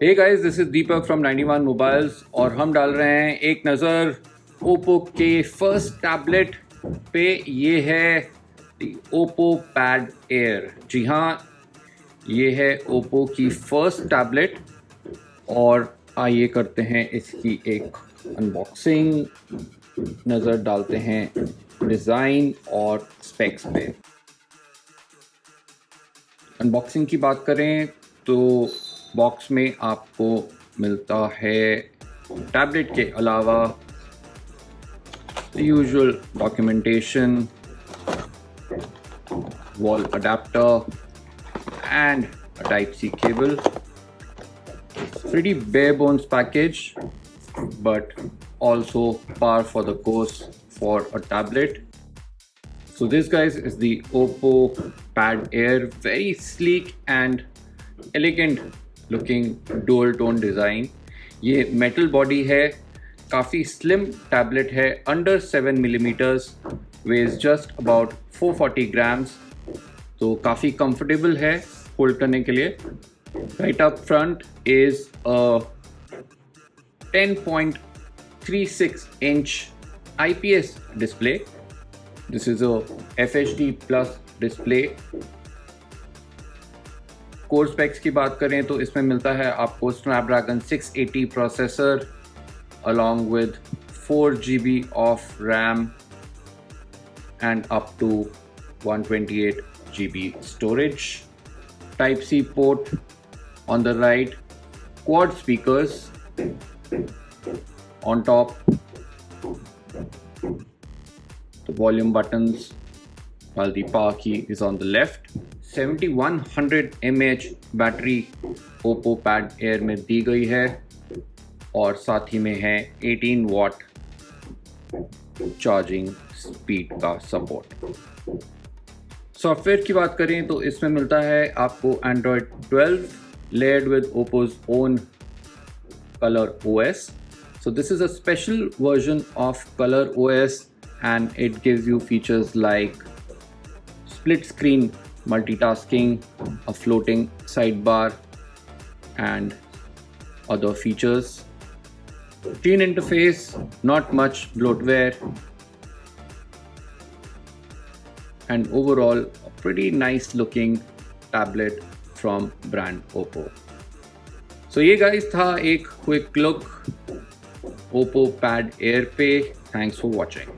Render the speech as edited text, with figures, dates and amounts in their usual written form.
Hey guys, this is Deepak from 91 mobiles और हम डाल रहे हैं एक नज़र ओप्पो के फर्स्ट टैबलेट पे। ये है ओप्पो पैड एयर। जी हाँ, ये है ओप्पो की फर्स्ट टैबलेट और आइए करते हैं इसकी एक अनबॉक्सिंग, नज़र डालते हैं डिज़ाइन और स्पेक्स पे। अनबॉक्सिंग की बात करें तो बॉक्स में आपको मिलता है टैबलेट के अलावा usual documentation, wall adapter and a Type-C cable. Pretty bare bones package, but also par for the course for a tablet. So this, guys, is the OPPO Pad Air. Very sleek and elegant looking dual tone design. ये metal body है, काफ़ी slim tablet है, under 7 millimeters, weighs just about 440 grams. तो काफ़ी comfortable है hold करने के लिए। Right up front is a 10.36 inch IPS display. This is a FHD plus display. Core specs की बात करें तो इसमें मिलता है आपको Snapdragon 680 processor along with 4 GB of RAM and up to 128 GB storage. Type-C port on the right, quad speakers on top, the volume buttons, while the power key is on the left. 7100 mAh battery OPPO Pad Air में दी गई है और साथ ही में है 18 वाट charging speed का support. Software की बात करें तो इसमें मिलता है आपको Android 12 layered with Oppo's own Color OS. So this is a special version of Color OS and it gives you features like split screen multitasking, a floating sidebar and other features. Clean interface, not much bloatware, and overall a pretty nice looking tablet from brand OPPO. So ये guys था एक quick look OPPO Pad Air पे. Thanks for watching.